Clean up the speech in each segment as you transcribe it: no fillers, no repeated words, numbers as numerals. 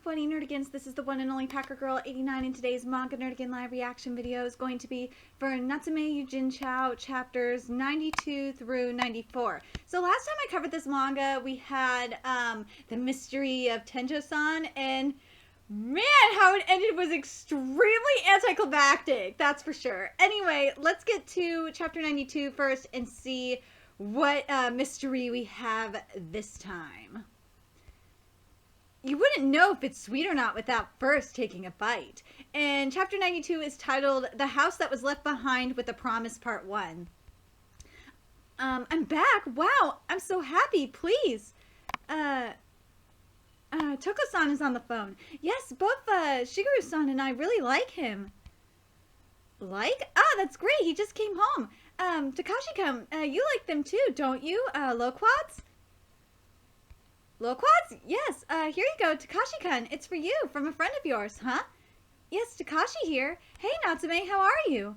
funny nerdigans? This is the one and only Packer Girl 89, and today's Manga Nerdigan live reaction video is going to be for Natsume Yuujinchou chapters 92 through 94. So last time I covered this manga, we had the mystery of Tenjo-san, and man, how it ended was extremely anticlimactic, that's for sure. Anyway, let's get to chapter 92 first and see what mystery we have this time. You wouldn't know if it's sweet or not without first taking a bite. And chapter 92 is titled The House That Was Left Behind with a Promise Part 1. I'm back. Wow, I'm so happy. Please. Toko-san is on the phone. Yes, both Shigeru-san and I really like him. Like? Ah, that's great. He just came home. Takashi-kun, you like them too, don't you? Loquats? Loquats? Yes, here you go, Takashi-kun. It's for you, from a friend of yours, huh? Yes, Takashi here. Hey, Natsume, how are you?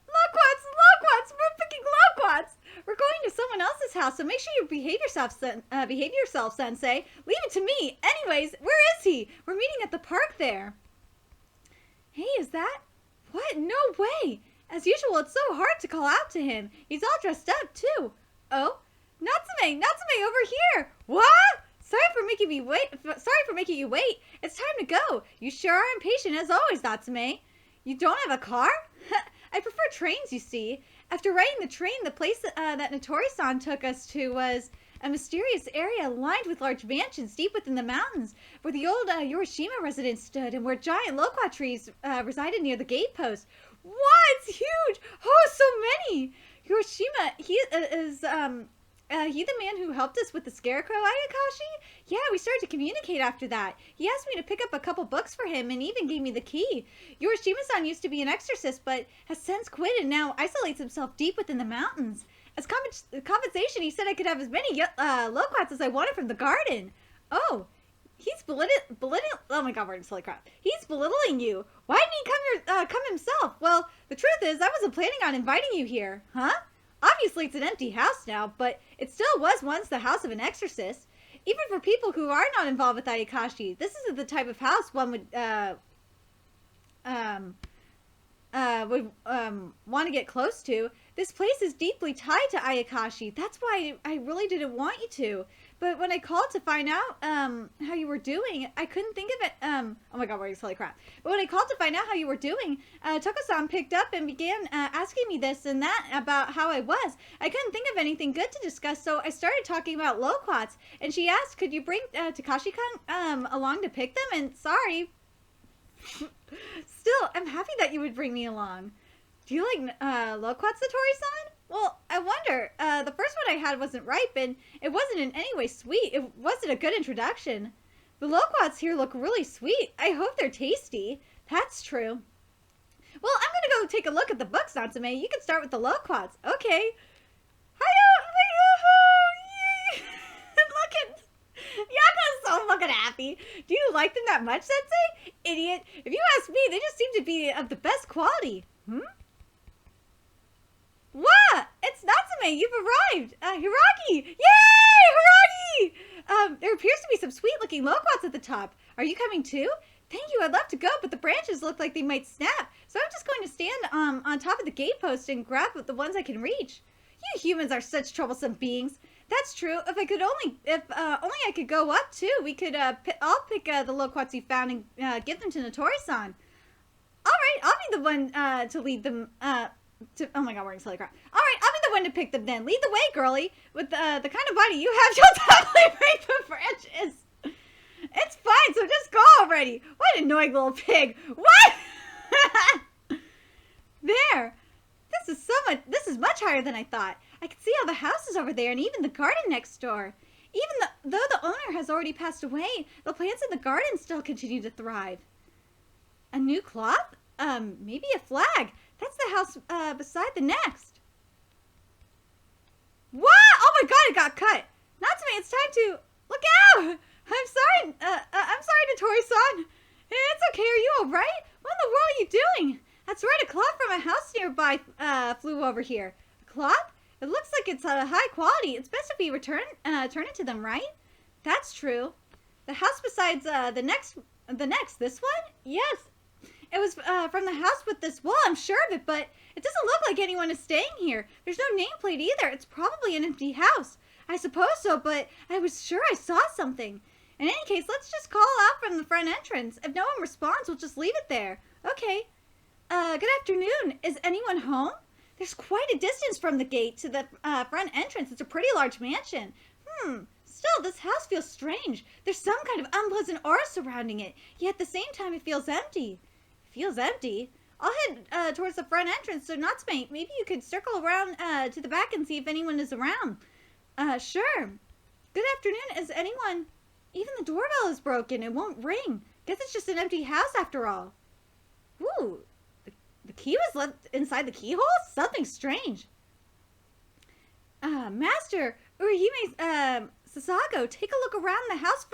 Loquats! Loquats! We're picking loquats! We're going to someone else's house, so make sure you behave yourself, Sensei. Leave it to me. Anyways, where is he? We're meeting at the park there. Hey, is that? What? No way! As usual, it's so hard to call out to him. He's all dressed up, too. Oh? Natsume! Natsume, over here! What? Sorry for making you wait. It's time to go. You sure are impatient as always, Natsume. You don't have a car? I prefer trains, you see. After riding the train, the place that Notori-san took us to was a mysterious area lined with large mansions deep within the mountains, where the old Yorishima residence stood and where giant loquat trees resided near the gate post. What? It's huge! Oh, so many! Yorishima, he the man who helped us with the scarecrow, Ayakashi? Yeah, we started to communicate after that. He asked me to pick up a couple books for him and even gave me the key. Yorishima-san used to be an exorcist, but has since quit and now isolates himself deep within the mountains. As compensation, he said I could have as many loquats as I wanted from the garden. Oh, he's oh my god, we're in silly crap. He's belittling you. Why didn't he come himself? Well, the truth is, I wasn't planning on inviting you here. Huh? Obviously, it's an empty house now, but it still was once the house of an exorcist. Even for people who are not involved with Ayakashi, this isn't the type of house one would want to get close to. This place is deeply tied to Ayakashi. That's why I really didn't want you to. But when I called to find out how you were doing, I couldn't think of it. Oh my god, we're silly crap. But when I called to find out how you were doing, Toko-san picked up and began asking me this and that about how I was. I couldn't think of anything good to discuss, so I started talking about loquats. And she asked, could you bring Takashi-kun along to pick them? And sorry. Still, I'm happy that you would bring me along. Do you like loquats, Satori-san? Well, I wonder. The first one I had wasn't ripe, and it wasn't in any way sweet. It wasn't a good introduction. The loquats here look really sweet. I hope they're tasty. That's true. Well, I'm gonna go take a look at the books, Natsume. You can start with the loquats. Okay. Look at... Yako's so fucking happy. Do you like them that much, Sensei? Idiot. If you ask me, they just seem to be of the best quality. What? It's Natsume. You've arrived. Hiragi. Yay! Hiragi! There appears to be some sweet-looking loquats at the top. Are you coming too? Thank you. I'd love to go, but the branches look like they might snap. So I'm just going to stand on top of the gatepost and grab the ones I can reach. You humans are such troublesome beings. That's true. If only I could go up too, we could I'll pick the loquats you found and give them to Notori-san. All right, I'll be the one to lead them. Oh my god, we're in silly crap. All right, I'll be the one to pick them then. Lead the way, girlie. With the kind of body you have, you'll totally break the branches. It's fine, so just go already. What an annoying little pig. What? There. This is much higher than I thought. I can see all the houses over there and even the garden next door. Even though the owner has already passed away, the plants in the garden still continue to thrive. A new cloth? Maybe a flag. That's the house beside the next. What? Oh my god, it got cut. Natsume, it's time to... Look out! I'm sorry, Notori-san. It's okay, are you alright? What in the world are you doing? That's right, a cloth from a house nearby flew over here. A cloth? It looks like it's high quality. It's best if we turn it to them, right? That's true. the house besides the next, this one? Yes. It was from the house with this wall, I'm sure of it, but it doesn't look like anyone is staying here. There's no nameplate either. It's probably an empty house. I suppose so, but I was sure I saw something. In any case, let's just call out from the front entrance. If no one responds, we'll just leave it there. Okay. Good afternoon. Is anyone home? There's quite a distance from the gate to the front entrance. It's a pretty large mansion. Still, this house feels strange. There's some kind of unpleasant aura surrounding it, yet at the same time it feels empty. It feels empty? I'll head towards the front entrance, so Natsume, maybe you could circle around to the back and see if anyone is around. Sure. Good afternoon. Is anyone... Even the doorbell is broken. It won't ring. Guess it's just an empty house after all. Ooh. The key was left inside the keyhole? Something strange. Master, Urihime, Sasago, take a look around the house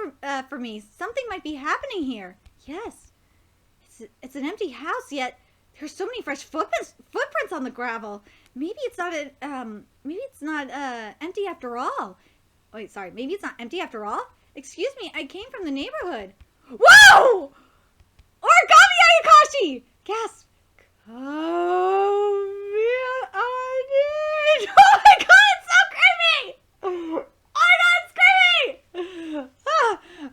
for me. Something might be happening here. Yes. It's an empty house, yet there's so many fresh footprints on the gravel. Maybe it's not empty after all. Wait, sorry. Maybe it's not empty after all? Excuse me, I came from the neighborhood. Whoa! Origami Ayakashi! Gasp. Come here, I need. Oh my god, it's so creepy! Oh my god, it's creepy!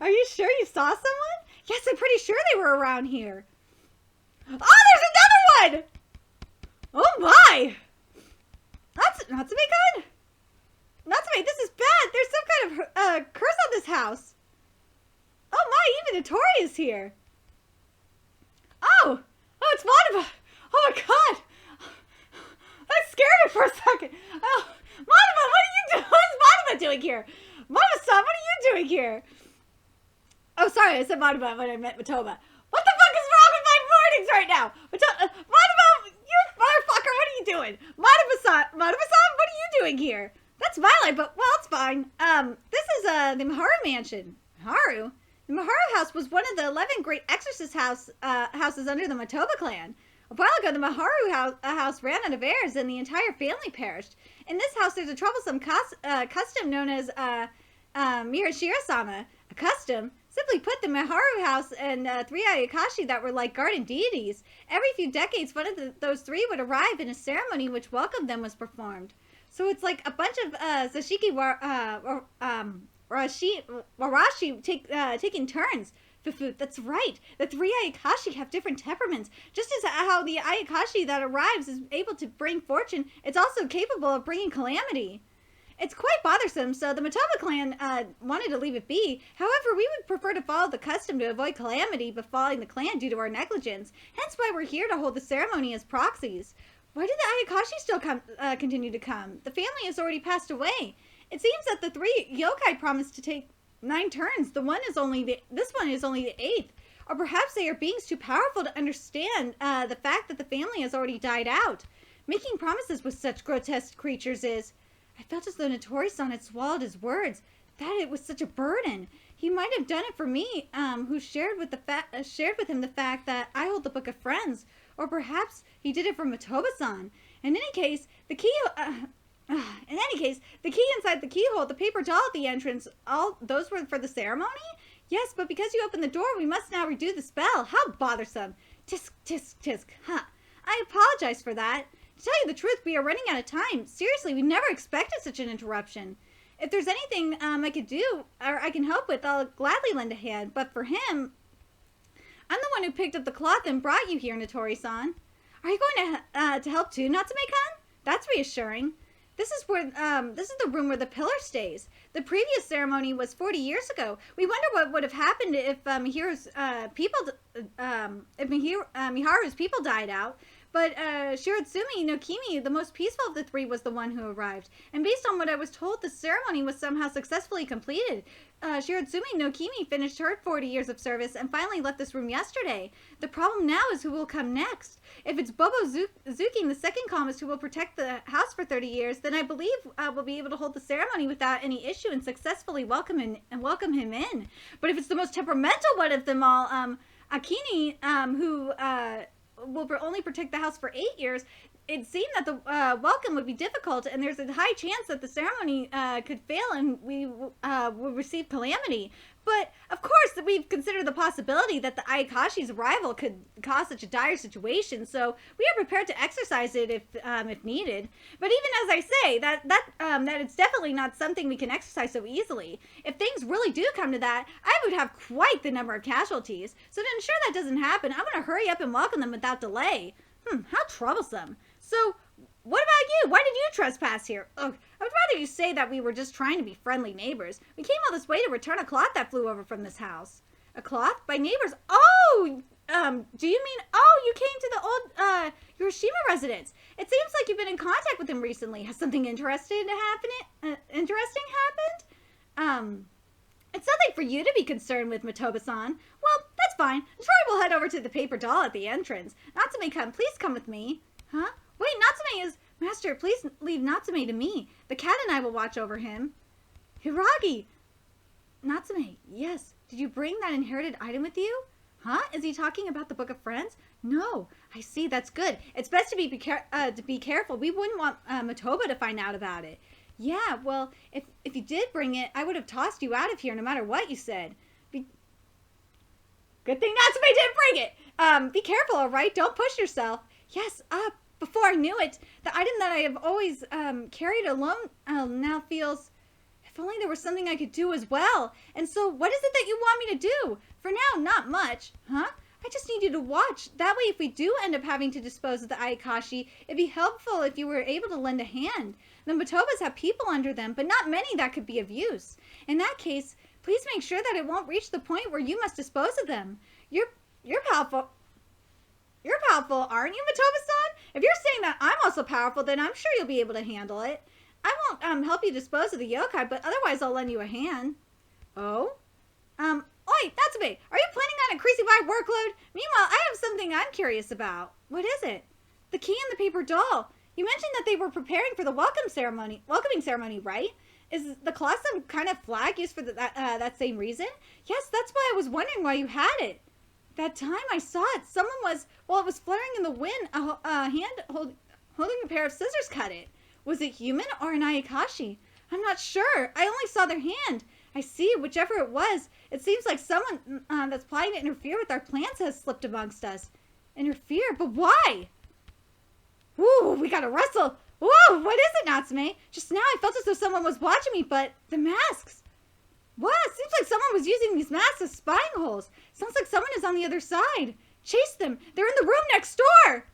Are you sure you saw someone? Yes, I'm pretty sure they were around here. Oh, there's another one! Oh my! Natsume good? Natsume, this is bad. There's some kind of curse on this house. Oh my, even Notori is here. Oh, it's Monoba. Oh my god. That scared me for a second. Oh, Monoba, what are you doing? What's Monoba doing here? Monoba-san, what are you doing here? Oh, sorry, I said Monoba when I meant Matoba. What the fuck is wrong with my mornings right now? Monoba, you motherfucker, what are you doing? Monoba-san, what are you doing here? That's my life, but, well, it's fine. This is, the Miharu mansion. Miharu? The Miharu house was one of the 11 great exorcist houses under the Matoba clan. A while ago, the Miharu house ran out of heirs and the entire family perished. In this house, there's a troublesome custom known as, Mirashira-sama. A custom? Simply put, the Miharu house and 3 Ayakashi that were like guardian deities. Every few decades, one of those 3 would arrive and a ceremony which welcomed them was performed. So it's like a bunch of Sashiki Warashi taking turns. Fufu, that's right. The 3 Ayakashi have different temperaments. Just as how the Ayakashi that arrives is able to bring fortune, it's also capable of bringing calamity. It's quite bothersome, so the Matoba clan wanted to leave it be. However, we would prefer to follow the custom to avoid calamity befalling the clan due to our negligence. Hence why we're here to hold the ceremony as proxies. Why did the Ayakashi still continue to come? The family has already passed away. It seems that the 3 yokai promised to take 9 turns. This one is only the 8th. Or perhaps they are beings too powerful to understand the fact that the family has already died out. Making promises with such grotesque creatures is... I felt as though Notori-san had swallowed his words. That it was such a burden. He might have done it for me, who shared with him the fact that I hold the Book of Friends. Or perhaps he did it for Matoba-san. In any case, the key inside the keyhole, the paper doll at the entrance, all those were for the ceremony? Yes, but because you opened the door, we must now redo the spell. How bothersome. Tisk, tisk, tisk. Huh. I apologize for that. To tell you the truth, we are running out of time. Seriously, we never expected such an interruption. If there's anything I could do, or I can help with, I'll gladly lend a hand. But for him, I'm the one who picked up the cloth and brought you here, Notori-san. Are you going to help too, Natsume-kan? That's reassuring. This is the room where the pillar stays. The previous ceremony was 40 years ago. We wonder what would have happened if Miharu's people died out. But Shiratsumi no Kimi, the most peaceful of the 3, was the one who arrived. And based on what I was told, the ceremony was somehow successfully completed. Shiratsumi no Kimi finished her 40 years of service and finally left this room yesterday. The problem now is who will come next. If it's Bobo Zuking, the second calmist who will protect the house for 30 years, then I believe we'll be able to hold the ceremony without any issue and successfully welcome him in. But if it's the most temperamental one of them all, Akini, who... will only protect the house for 8 years, it seemed that the welcome would be difficult, and there's a high chance that the ceremony could fail and we will receive calamity. but of course we've considered the possibility that the Ayakashi's arrival could cause such a dire situation, so we are prepared to exercise it if needed. But even as I say, that it's definitely not something we can exercise so easily. If things really do come to that, I would have quite the number of casualties. So to ensure that doesn't happen, I want to hurry up and welcome them without delay. How troublesome. So, what about you? Why did you trespass here? Ugh, I would rather you say that we were just trying to be friendly neighbors. We came all this way to return a cloth that flew over from this house. A cloth? By neighbors? Oh! Do you mean, you came to the old, Hiroshima residence. It seems like you've been in contact with him recently. Has something interesting happened? It's nothing for you to be concerned with, Matoba-san. Well, that's fine. Tori will head over to the paper doll at the entrance. Natsume-kun, please come with me. Huh? Wait, Natsume is... Master, please leave Natsume to me. The cat and I will watch over him. Hiragi! Natsume, yes. Did you bring that inherited item with you? Huh? Is he talking about the Book of Friends? No. I see, that's good. It's best to be careful. We wouldn't want Matoba to find out about it. Yeah, well, if you did bring it, I would have tossed you out of here no matter what you said. Good thing Natsume didn't bring it. Be careful, all right? Don't push yourself. Yes, before I knew it, the item that I have always carried alone now feels... If only there was something I could do as well. And so, what is it that you want me to do? For now, not much. Huh? I just need you to watch. That way, if we do end up having to dispose of the Ayakashi, it'd be helpful if you were able to lend a hand. The Matobas have people under them, but not many that could be of use. In that case, please make sure that it won't reach the point where you must dispose of them. You're powerful. You're powerful, aren't you, Matoba-san? If you're saying that I'm also powerful, then I'm sure you'll be able to handle it. I won't help you dispose of the yokai, but otherwise I'll lend you a hand. Oh? Oi, Natsume, are you planning on increasing my workload? Meanwhile, I have something I'm curious about. What is it? The key and the paper doll. You mentioned that they were preparing for the welcoming ceremony, right? Is the cloth some kind of flag used for that same reason? Yes, that's why I was wondering why you had it. That time I saw it, it was flaring in the wind, a hand holding a pair of scissors cut it. Was it human or an Ayakashi? I'm not sure. I only saw their hand. I see, whichever it was. It seems like someone that's planning to interfere with our plans has slipped amongst us. Interfere? But why? Woo, we gotta wrestle. Whoa, what is it, Natsume? Just now I felt as though someone was watching me, but the masks. What? Seems like someone was using these masks as spying holes. Sounds like someone is on the other side. Chase them. They're in the room next door.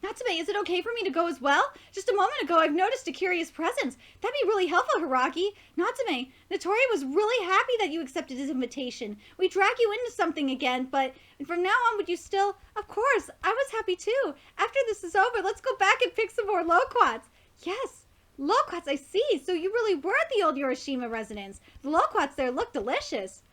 Natsume, is it okay for me to go as well? Just a moment ago, I've noticed a curious presence. That'd be really helpful, Hiragi. Natsume, Notori was really happy that you accepted his invitation. We drag you into something again, but from now on, would you still... Of course, I was happy too. After this is over, let's go back and pick some more loquats. Yes, loquats, I see. So you really were at the old Hiroshima residence. The loquats there look delicious.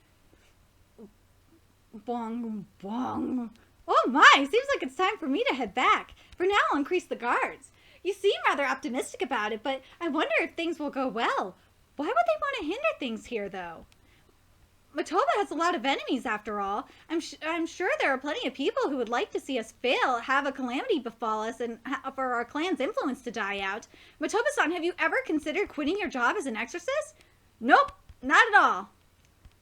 Bong, bong. Oh my, seems like it's time for me to head back. For now, I'll increase the guards. You seem rather optimistic about it, but I wonder if things will go well. Why would they want to hinder things here, though? Matoba has a lot of enemies, after all. I'm sure there are plenty of people who would like to see us fail, have a calamity befall us, and for our clan's influence to die out. Matoba-san, have you ever considered quitting your job as an exorcist? Nope, not at all.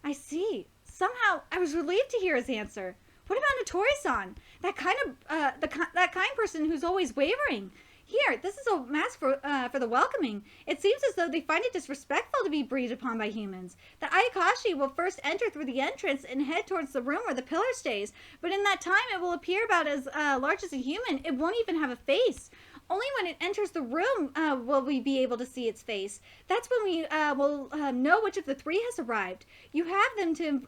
I see. Somehow, I was relieved to hear his answer. What about Notori-san? That kind person who's always wavering. Here, this is a mask for the welcoming. It seems as though they find it disrespectful to be breathed upon by humans. The Ayakashi will first enter through the entrance and head towards the room where the pillar stays. But in that time, it will appear about as large as a human. It won't even have a face. Only when it enters the room will we be able to see its face. That's when we will know which of the three has arrived. You have to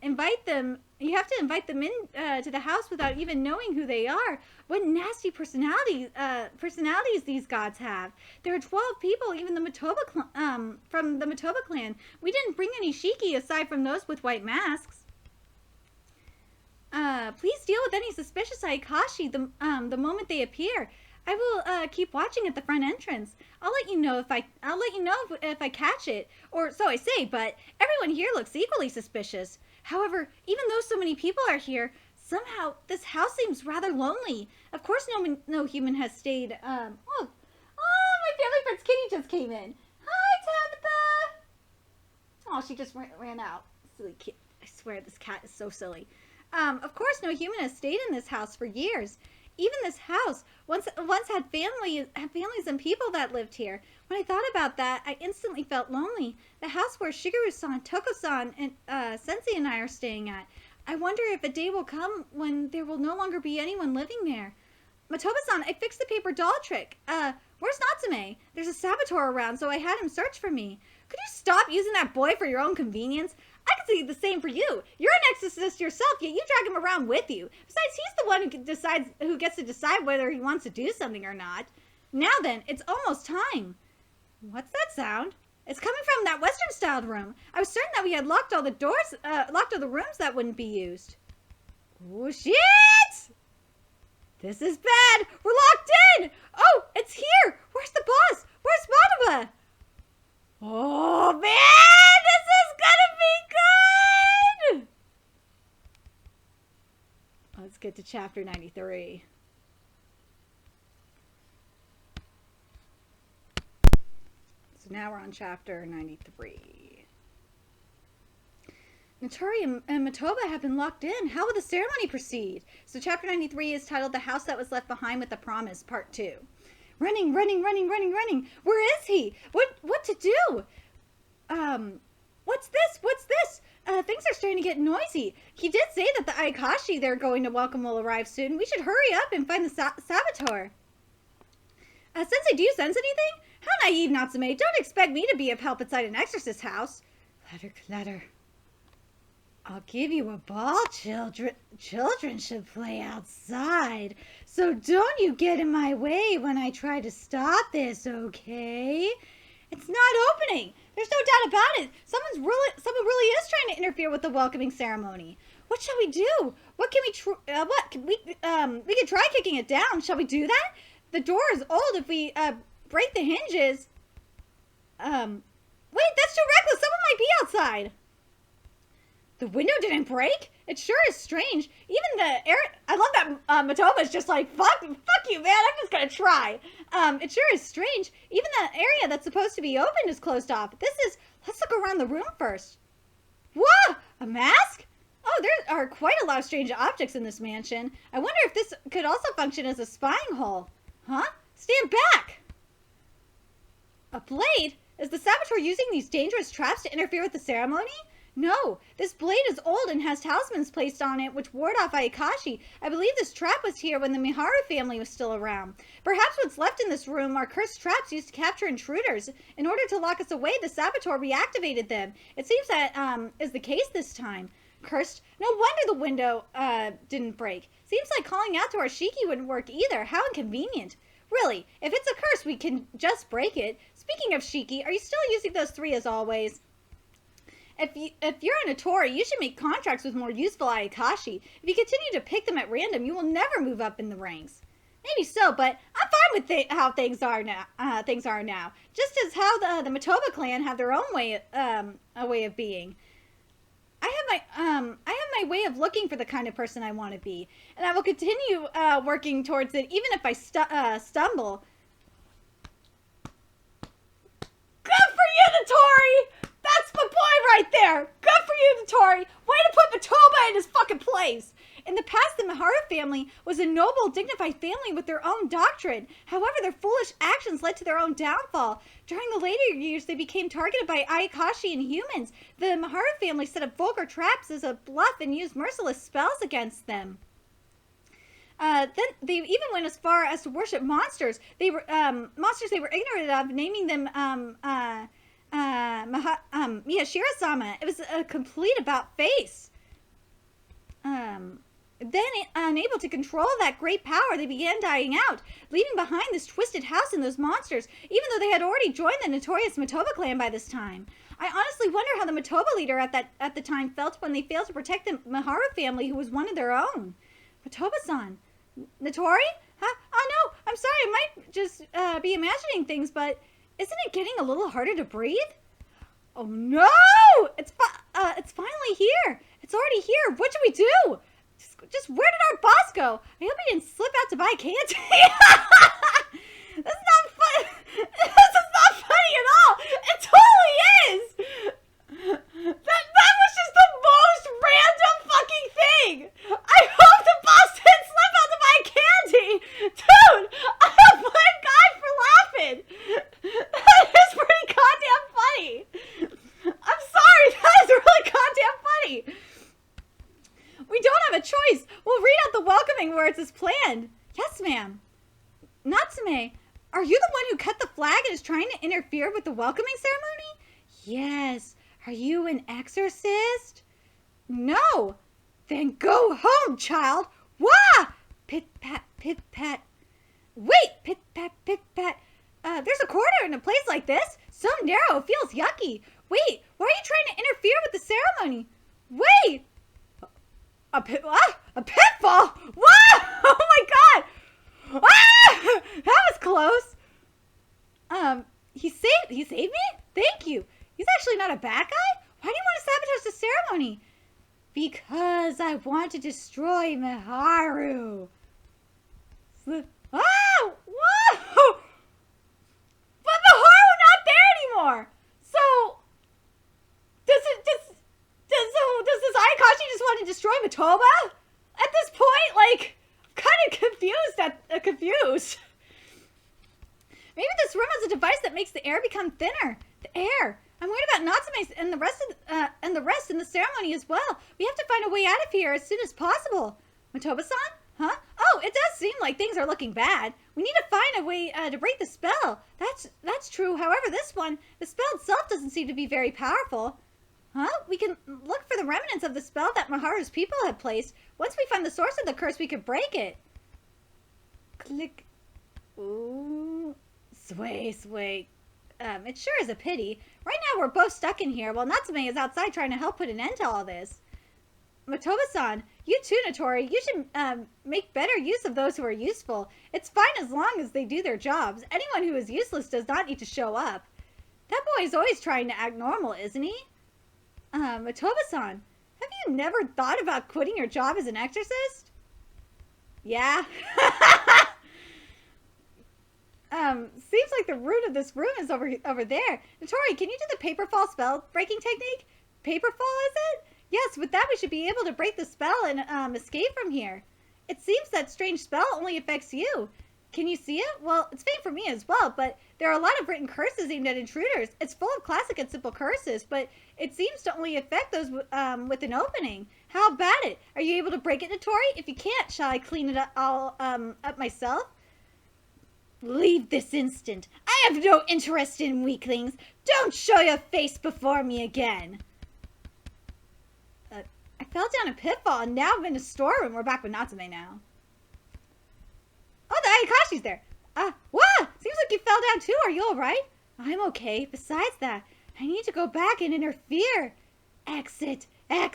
invite them in to the house without even knowing who they are. What nasty personalities these gods have. There are 12 people, even from the Matoba clan. We didn't bring any shiki aside from those with white masks. Please deal with any suspicious Ayakashi the moment they appear. I will keep watching at the front entrance. I'll let you know if I catch it, or so I say. But everyone here looks equally suspicious. However, even though so many people are here, somehow this house seems rather lonely. Of course, no human has stayed. My family friend's Kitty just came in. Hi, Tabitha. Oh, she just ran out. silly kid. I swear this cat is so silly. Of course, no human has stayed in this house for years. Even this house once had families and people that lived here. When I thought about that, I instantly felt lonely. The house where Shigeru-san, Toko-san, and Sensei and I are staying at. I wonder if a day will come when there will no longer be anyone living there. Matoba-san, I fixed the paper doll trick. Where's Natsume? There's a saboteur around, so I had him search for me. Could you stop using that boy for your own convenience? I could say the same for you. You're an exorcist yourself, yet you drag him around with you. Besides, he's the one who gets to decide whether he wants to do something or not. Now then, it's almost time. What's that sound? It's coming from that Western-styled room. I was certain that we had locked all the rooms that wouldn't be used. Oh, shit! This is bad. We're locked in. Oh, it's here. Where's the boss? Where's Madaba? Oh, man, this is gonna be good. Let's get to chapter 93. So now we're on chapter 93. Notori and Matoba have been locked in. How will the ceremony proceed? So chapter 93 is titled The House That Was Left Behind with the Promise, Part 2. Running. Where is he? What to do? What's this? Things are starting to get noisy. He did say that the Ayakashi they're going to welcome will arrive soon. We should hurry up and find the saboteur. Sensei, do you sense anything? How naive, Natsume. Don't expect me to be of help inside an exorcist's house. Clatter. I'll give you a ball, children. Children should play outside. So don't you get in my way when I try to stop this, okay? It's not opening. There's no doubt about it. Someone really is trying to interfere with the welcoming ceremony. What shall we do? What can we we could try kicking it down. Shall we do that? The door is old. If we break the hinges. Wait, that's too reckless. Someone might be outside. The window didn't break? It sure is strange. Even the air... I love that Matoba's just like, fuck you, man. I'm just gonna try. It sure is strange. Even the area that's supposed to be open is closed off. Let's look around the room first. Whoa! A mask? Oh, there are quite a lot of strange objects in this mansion. I wonder if this could also function as a spying hole. Huh? Stand back! A blade? Is the saboteur using these dangerous traps to interfere with the ceremony? No, this blade is old and has talismans placed on it which ward off Ayakashi. I believe this trap was here when the Miharu family was still around. Perhaps what's left in this room are cursed traps used to capture intruders. In order to lock us away, the saboteur reactivated them. It seems that is the case this time. Cursed? No wonder the window didn't break. Seems like calling out to our Shiki wouldn't work either. How inconvenient. Really, if it's a curse, we can just break it. Speaking of Shiki, are you still using those 3 as always? If you're a Notori, you should make contracts with more useful Ayakashi. If you continue to pick them at random, you will never move up in the ranks. Maybe so, but I'm fine with how things are now. Just as how the Matoba clan have their own way, a way of being. I have my way of looking for the kind of person I want to be, and I will continue working towards it, even if I stumble. Good for you, Notori! That's my boy right there! Good for you, Notori! Way to put Matoba in his fucking place! In the past, the Miharu family was a noble, dignified family with their own doctrine. However, their foolish actions led to their own downfall. During the later years, they became targeted by Ayakashi and humans. The Miharu family set up vulgar traps as a bluff and used merciless spells against them. Then they even went as far as to worship monsters. They were monsters they were ignorant of, naming them Miyashiro-sama. It was a complete about-face. Then, unable to control that great power, they began dying out, leaving behind this twisted house and those monsters, even though they had already joined the notorious Matoba clan by this time. I honestly wonder how the Matoba leader at the time felt when they failed to protect the Miharu family, who was one of their own. Matoba-san. Notori? Huh? Oh no, I'm sorry, I might just be imagining things, but isn't it getting a little harder to breathe? Oh no! It's finally here! It's already here! What should we do? Just where did our boss go? I hope he didn't slip out to buy candy. This is not fun. This is not funny at all. It totally is. That was just the choice. We'll read out the welcoming words as planned. Yes, ma'am. Natsume, are you the one who cut the flag and is trying to interfere with the welcoming ceremony? Yes. Are you an exorcist? No. Then go home, child. Wah! Pit-pat, pit-pat. Wait, pit-pat, pit-pat. There's a corner in a place like this. So narrow, it feels yucky. Wait, why are you trying to interfere with the ceremony? Wait! A pitfall? Whoa! Oh my god! Ah! That was close. He saved me? Thank you. He's actually not a bad guy? Why do you want to sabotage the ceremony? Because I want to destroy Miharu. Ah! Whoa! But Miharu not there anymore. So does this Ayakashi just want to destroy Matoba? At this point, like, I'm kind of confused. Maybe this room has a device that makes the air become thinner. The air. I'm worried about Natsume and the rest in the ceremony as well. We have to find a way out of here as soon as possible. Matoba-san? Huh? Oh, it does seem like things are looking bad. We need to find a way to break the spell. That's true. However, the spell itself doesn't seem to be very powerful. Huh? We can look for the remnants of the spell that Miharu's people had placed. Once we find the source of the curse, we can break it. Click. Ooh. Sway. It sure is a pity. Right now we're both stuck in here while Natsume is outside trying to help put an end to all this. Matoba-san, you too, Notori. You should make better use of those who are useful. It's fine as long as they do their jobs. Anyone who is useless does not need to show up. That boy is always trying to act normal, isn't he? Matoba-san, have you never thought about quitting your job as an exorcist? Yeah. Seems like the root of this room is over there. Notori, can you do the paper fall spell breaking technique? Paper fall, is it? Yes, with that we should be able to break the spell and escape from here. It seems that strange spell only affects you. Can you see it? Well, it's faint for me as well, but there are a lot of written curses aimed at intruders. It's full of classic and simple curses, but it seems to only affect those with an opening. How about it? Are you able to break it, Notori? If you can't, shall I clean it up myself? Leave this instant. I have no interest in weaklings. Don't show your face before me again. I fell down a pitfall and now I'm in a storeroom. We're back with Natsume now. Oh, the Ayakashi's there. What? Seems like you fell down too. Are you alright? I'm okay. Besides that, I need to go back and interfere. Exit. Wait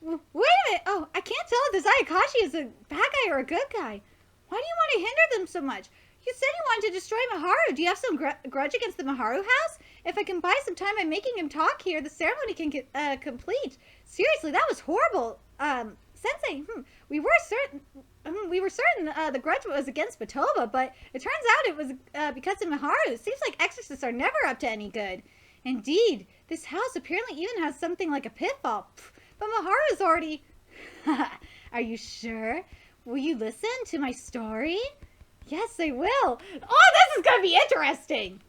a minute. Oh, I can't tell if this Ayakashi is a bad guy or a good guy. Why do you want to hinder them so much? You said you wanted to destroy Miharu. Do you have some grudge against the Miharu house? If I can buy some time by making him talk here, the ceremony can get complete. Seriously, that was horrible. Sensei, we were certain the grudge was against Matoba, but it turns out it was because of Miharu. Seems like exorcists are never up to any good. Indeed, this house apparently even has something like a pitfall. But Miharu is already... Are you sure? Will you listen to my story? Yes, I will. Oh, this is going to be interesting.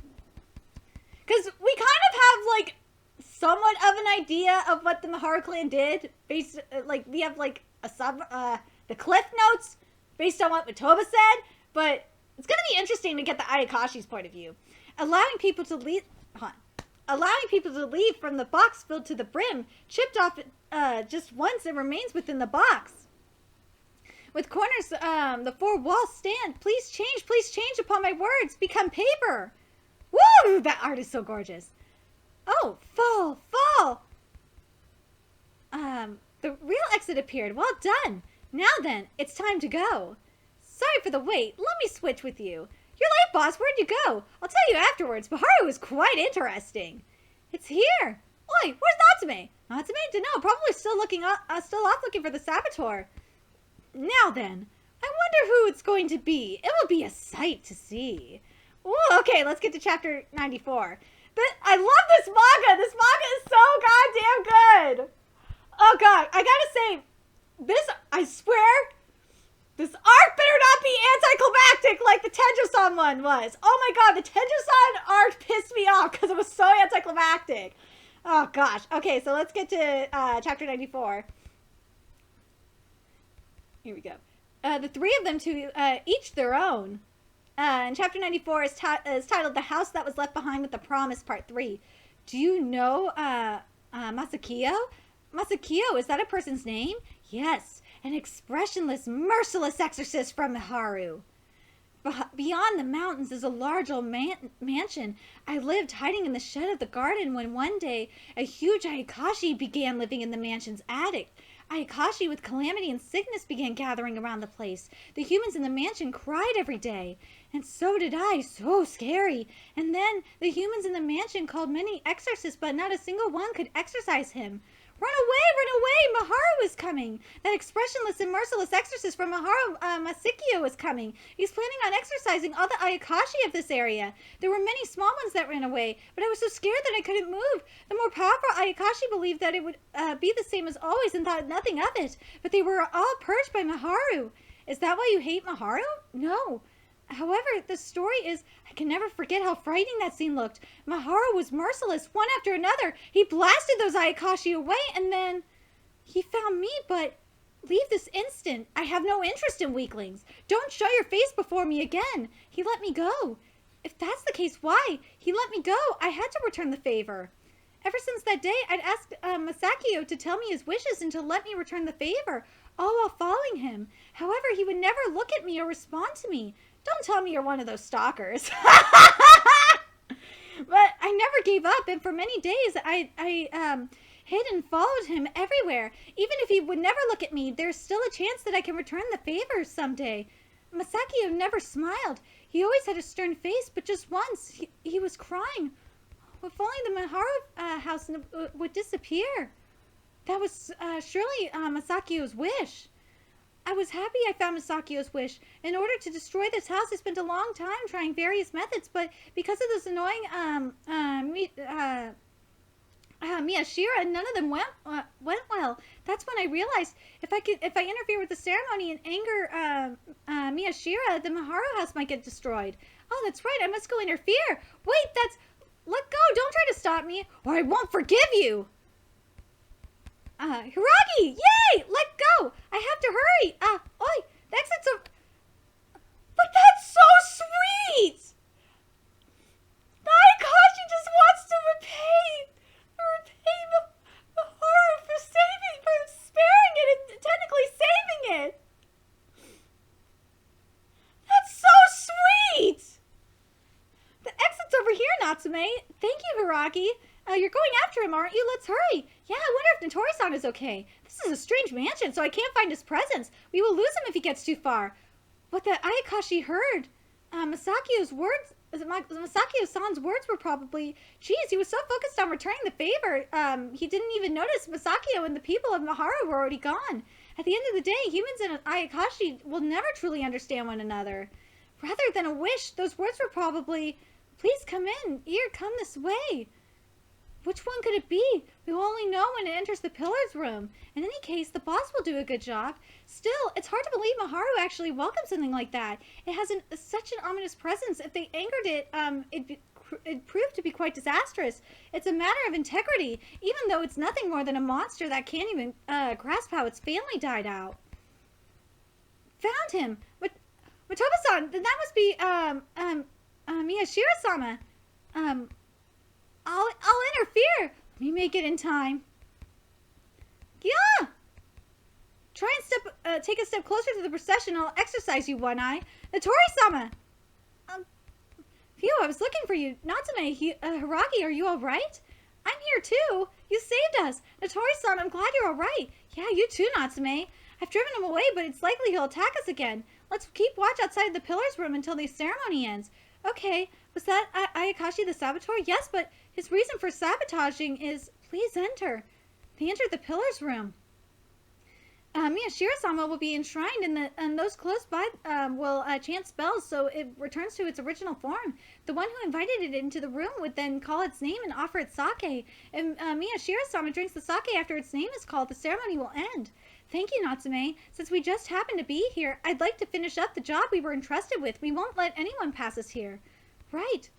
Because we kind of have, like, somewhat of an idea of what the Miharu clan did. Based, we have, like, the cliff notes based on what Matoba said. But it's going to be interesting to get the Ayakashi's point of view. Allowing people to leave from the box filled to the brim, chipped off just once and remains within the box. With corners, the four walls stand. Please change upon my words. Become paper. Woo! That art is so gorgeous. Oh, fall. The real exit appeared. Well done. Now then, it's time to go. Sorry for the wait. Let me switch with you. You're late, boss. Where'd you go? I'll tell you afterwards. Miharu was quite interesting. It's here. Oi, where's Natsume? Natsume? Dunno. Probably still off looking for the saboteur. Now then, I wonder who it's going to be. It will be a sight to see. Ooh, okay, let's get to chapter 94. But I love this manga. This manga is so goddamn good. Oh god, I gotta say, I swear, this art better not be anticlimactic like the Tenjo-san one was. Oh my god, the Tenjo-san art pissed me off because it was so anticlimactic. Oh gosh. Okay, so let's get to chapter 94. Here we go. The three of them to each their own. And chapter 94 is titled The House That Was Left Behind with the Promise, Part 3. Do you know Masakio? Masakio, is that a person's name? Yes, an expressionless, merciless exorcist from Miharu. Beyond the mountains is a large old mansion. I lived hiding in the shed of the garden when one day a huge Ayakashi began living in the mansion's attic. Ayakashi with calamity and sickness began gathering around the place. The humans in the mansion cried every day. And so did I. So scary. And then the humans in the mansion called many exorcists, but not a single one could exorcise him. Run away, Miharu is coming. That expressionless and merciless exorcist from Miharu Masakio is coming. He's planning on exorcising all the Ayakashi of this area. There were many small ones that ran away, but I was so scared that I couldn't move. The more powerful Ayakashi believed that it would be the same as always and thought nothing of it, but they were all purged by Miharu. Is that why you hate Miharu? No. However, the story is, I can never forget how frightening that scene looked. Miharu was merciless, one after another. He blasted those Ayakashi away, and then he found me, but leave this instant. I have no interest in weaklings. Don't show your face before me again. He let me go. If that's the case, why? He let me go. I had to return the favor. Ever since that day, I'd asked Masakio to tell me his wishes and to let me return the favor, all while following him. However, he would never look at me or respond to me. Don't tell me you're one of those stalkers. But I never gave up, and for many days I hid and followed him everywhere. Even if he would never look at me, there's still a chance that I can return the favor someday. Masakio never smiled. He always had a stern face, but just once he was crying. If only the Miharu house would disappear. That was surely Masakio's wish. I was happy I found Masakio's wish. In order to destroy this house, I spent a long time trying various methods, but because of this annoying Miyashira, none of them went well. That's when I realized if I interfere with the ceremony and anger Miyashira, the Miharu house might get destroyed. Oh, that's right. I must go interfere. Wait, let go. Don't try to stop me, or I won't forgive you. Hiragi! Yay! Let go! I have to hurry! Oi! The exit's a... But that's so sweet! Ayakashi just wants to repay Miharu for sparing it and technically saving it! That's so sweet! The exit's over here, Natsume. Thank you, Hiragi. You're going after him, aren't you? Let's hurry. Yeah, I wonder if Notori-san is okay. This is a strange mansion, so I can't find his presence. We will lose him if he gets too far. What the Ayakashi heard. Masakio-san's words were probably, geez, he was so focused on returning the favor, he didn't even notice Masakio and the people of Miharu were already gone. At the end of the day, humans and Ayakashi will never truly understand one another. Rather than a wish, those words were probably, please come in. Here, come this way. Which one could it be? We will only know when it enters the Pillars room. In any case, the boss will do a good job. Still, it's hard to believe Miharu actually welcomed something like that. It has such an ominous presence. If they angered it, it proved to be quite disastrous. It's a matter of integrity, even though it's nothing more than a monster that can't even grasp how its family died out. Found him! Matoba-san, then that must be, Miyashira-sama. I'll interfere. Let me make it in time. Yeah! Try and take a step closer to the procession. I'll exercise you, One-Eye. Notori-sama! Phew, I was looking for you. Natsume, Hiragi, are you alright? I'm here too. You saved us. Notori-san, I'm glad you're alright. Yeah, you too, Natsume. I've driven him away, but it's likely he'll attack us again. Let's keep watch outside the Pillars room until the ceremony ends. Okay, was that Ayakashi the saboteur? Yes, but his reason for sabotaging is, please enter. They entered the Pillars room. Miyashira-sama will be enshrined, and those close by will chant spells so it returns to its original form. The one who invited it into the room would then call its name and offer it sake. If Miyashira-sama drinks the sake after its name is called, the ceremony will end. Thank you, Natsume. Since we just happened to be here, I'd like to finish up the job we were entrusted with. We won't let anyone pass us here. Right.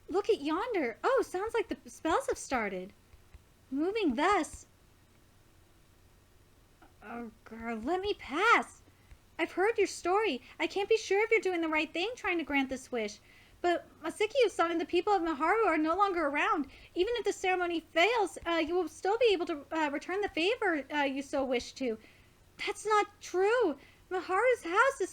Look at yonder. Oh, sounds like the spells have started. Moving thus. Oh, girl, let me pass. I've heard your story. I can't be sure if you're doing the right thing trying to grant this wish. But Masakiyo-san and the people of Maharu are no longer around. Even if the ceremony fails, you will still be able to return the favor you so wish to. That's not true. Maharu's house is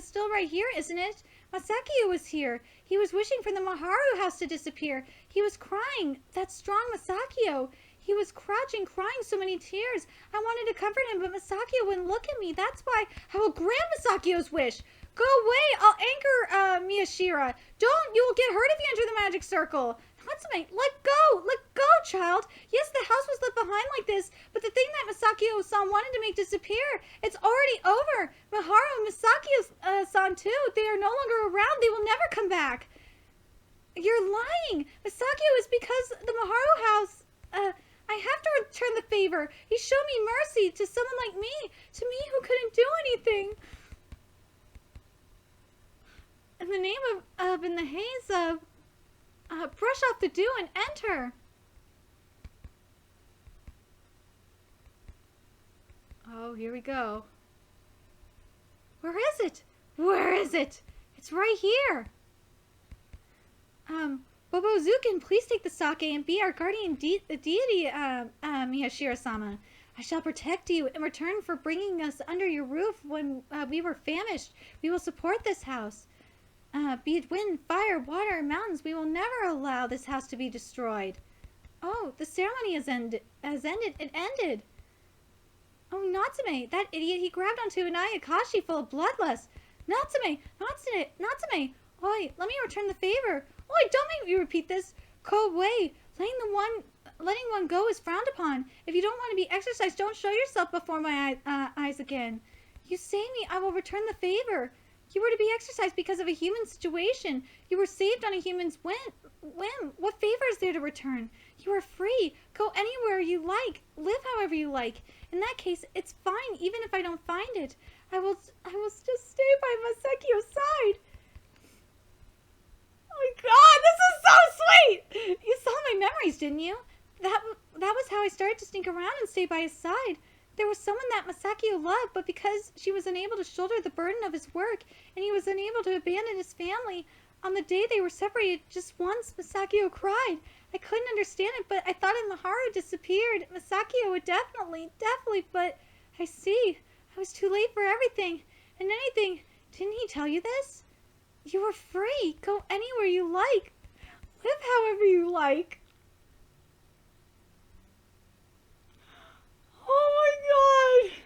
still right here, isn't it? Masakiyo was here. He was wishing for the Maharu house to disappear. He was crying. That strong Masakiyo. He was crouching, crying so many tears. I wanted to comfort him, but Masakiyo wouldn't look at me. That's why I will grant Masakiyo's wish. Go away. I'll anchor Miyashira. Don't. You will get hurt if you enter the magic circle. Natsume, let go. Let go, child. Yes, the house was left behind like this, but the thing that Masakiyo-san wanted to make disappear, it's already over. Maharu and Masakiyo-san, too, they are no longer around. They will never come back. You're lying. Masakiyo is because the Maharu house... I have to return the favor. He showed me mercy to someone like me, to me who couldn't do anything. In the name of in the haze of, brush off the dew and enter. Oh, here we go. Where is it? Where is it? It's right here. Bobozukin, please take the sake and be our guardian deity, Miyashira-sama. I shall protect you in return for bringing us under your roof when we were famished. We will support this house. Be it wind, fire, water, or mountains, we will never allow this house to be destroyed. Oh, the ceremony has ended. It ended. Oh, Natsume, that idiot, he grabbed onto an Ayakashi full of bloodlust. Natsume, oi, let me return the favor. Oi, don't make me repeat this. Go away. Letting one go is frowned upon. If you don't want to be exercised, don't show yourself before my eyes again. You say me, I will return the favor. You were to be exercised because of a human situation. You were saved on a human's whim. What favor is there to return? You are free. Go anywhere you like. Live however you like. In that case, it's fine, even if I don't find it. I will just stay by Masakio's side. Oh my god, this is so sweet! You saw my memories, didn't you? That was how I started to sneak around and stay by his side. There was someone that Masakio loved, but because she was unable to shoulder the burden of his work, and he was unable to abandon his family, on the day they were separated, just once Masakio cried. I couldn't understand it, but I thought if Maharu disappeared, Masakio would definitely, but I see. I was too late for everything. And anything. Didn't he tell you this? You are free. Go anywhere you like. Live however you like. Oh my god.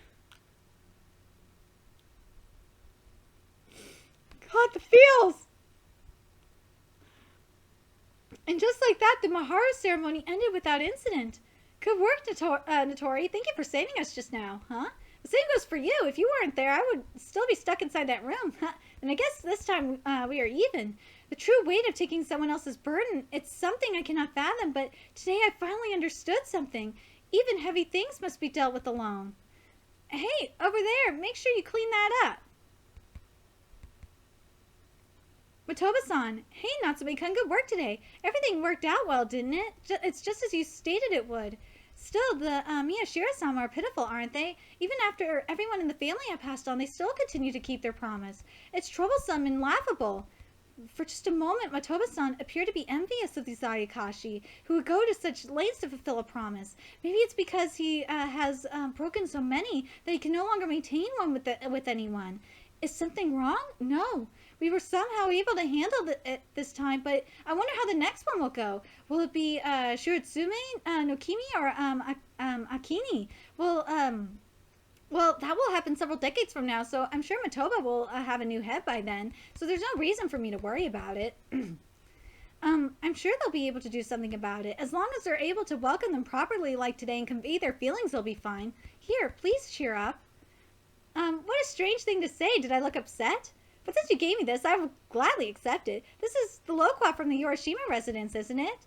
God, the feels. And just like that, the Maharu ceremony ended without incident. Good work, Notori. Thank you for saving us just now, huh? The same goes for you. If you weren't there, I would still be stuck inside that room. And I guess this time we are even. The true weight of taking someone else's burden, it's something I cannot fathom, but today I finally understood something. Even heavy things must be dealt with alone. Hey, over there, make sure you clean that up. Matoba-san, hey Natsume-kun, good work today. Everything worked out well, didn't it? It's just as you stated it would. Still, the Miyashira-sama are pitiful, aren't they? Even after everyone in the family had passed on, they still continue to keep their promise. It's troublesome and laughable. For just a moment, Matoba-san appeared to be envious of these Ayakashi, who would go to such lengths to fulfill a promise. Maybe it's because he has broken so many that he can no longer maintain one with anyone. Is something wrong? No. We were somehow able to handle it this time, but I wonder how the next one will go. Will it be Shiratsume, Nokimi, or Akini? Well, that will happen several decades from now, so I'm sure Matoba will have a new head by then, so there's no reason for me to worry about it. I'm sure they'll be able to do something about it. As long as they're able to welcome them properly like today and convey their feelings, they'll be fine. Here, please cheer up. What a strange thing to say. Did I look upset? But since you gave me this, I will gladly accept it. This is the loquat from the Yorishima residence, isn't it?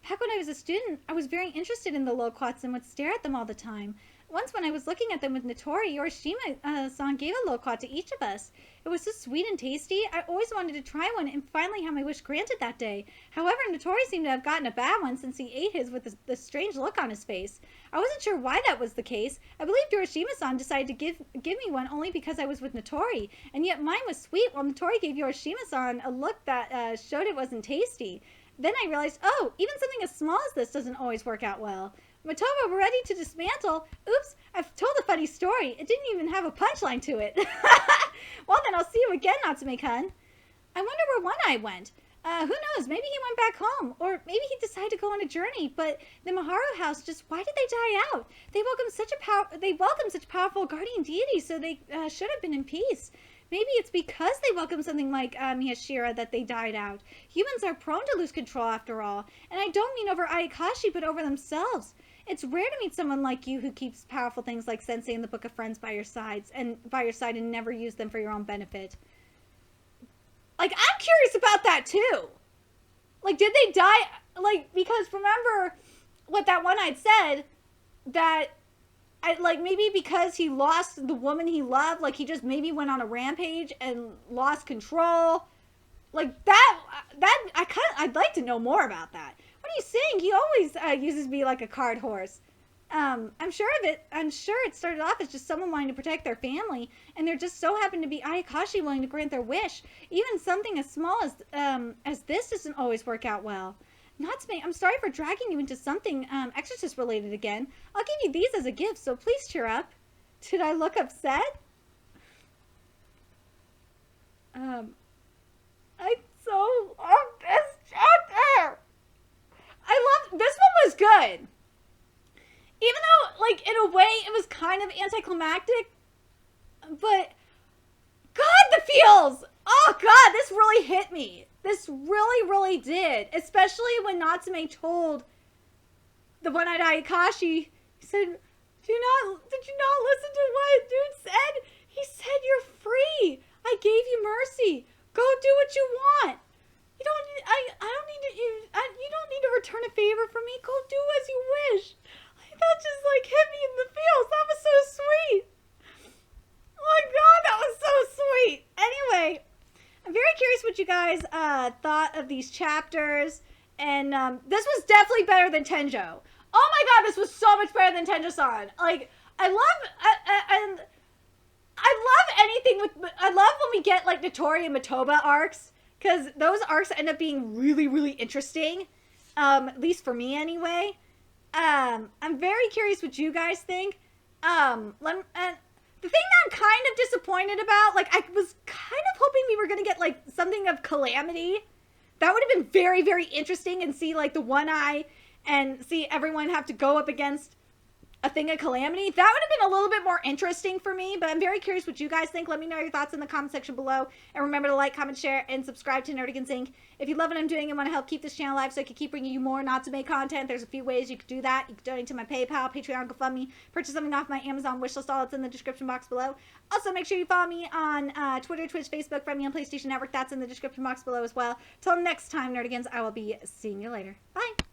Back when I was a student, I was very interested in the loquats and would stare at them all the time. Once when I was looking at them with Notori, Yorishima-san gave a loquat to each of us. It was so sweet and tasty, I always wanted to try one and finally had my wish granted that day. However, Notori seemed to have gotten a bad one since he ate his with the strange look on his face. I wasn't sure why that was the case. I believe Yorishima-san decided to give me one only because I was with Notori, and yet mine was sweet while Notori gave Yorishima-san a look that showed it wasn't tasty. Then I realized, oh, even something as small as this doesn't always work out well. Matoba, we're ready to dismantle. Oops, I've told a funny story. It didn't even have a punchline to it. Well, then I'll see you again, Natsume-kun. I wonder where One-Eye went. Who knows? Maybe he went back home. Or maybe he decided to go on a journey. But the Maharu house, just why did they die out? They welcomed such powerful guardian deities, so they should have been in peace. Maybe it's because they welcome something like Miyashira that they died out. Humans are prone to lose control after all. And I don't mean over Ayakashi, but over themselves. It's rare to meet someone like you who keeps powerful things like Sensei and the Book of Friends by your side and never use them for your own benefit. Like, I'm curious about that too. Like, did they die? Like, because remember what that one-eyed said, that maybe because he lost the woman he loved, like he just maybe went on a rampage and lost control. Like that I'd like to know more about that. What are you saying? He always uses me like a cart horse. I'm sure it started off as just someone wanting to protect their family, and there just so happened to be Ayakashi willing to grant their wish. Even something as small as this doesn't always work out well. Natsume, I'm sorry for dragging you into something exorcist related again. I'll give you these as a gift, so please cheer up. Did I look upset? I so love this chapter. This one was good. Even though, like, in a way, it was kind of anticlimactic. But, God, the feels! Oh, God, this really hit me. This really, really did. Especially when Natsume told the one-eyed Ayakashi, he said, did you not listen to what dude said? He said you're free. I gave you mercy. Go do what you want. You don't need to return a favor from me. Go do as you wish. That just like hit me in the feels. That was so sweet. Oh my God, that was so sweet. Anyway, I'm very curious what you guys thought of these chapters. And this was definitely better than Tenjo. Oh my God, this was so much better than Tenjo-san. Like, I love when we get like Notori and Matoba arcs, because those arcs end up being really, really interesting. At least for me anyway. I'm very curious what you guys think. The thing that I'm kind of disappointed about, like, I was kind of hoping we were going to get, like, something of Calamity. That would have been very, very interesting, and see, like, the one eye and see everyone have to go up against a thing of Calamity. That would have been a little bit more interesting for me, but I'm very curious what you guys think. Let me know your thoughts in the comment section below. And remember to like, comment, share, and subscribe to Nerdigans Inc. If you love what I'm doing and want to help keep this channel alive so I can keep bringing you more Natsume content, there's a few ways you could do that. You can donate to my PayPal, Patreon, GoFundMe, purchase something off my Amazon wishlist, all that's in the description box below. Also, make sure you follow me on Twitter, Twitch, Facebook, friend me on PlayStation Network. That's in the description box below as well. Till next time, Nerdigans, I will be seeing you later. Bye!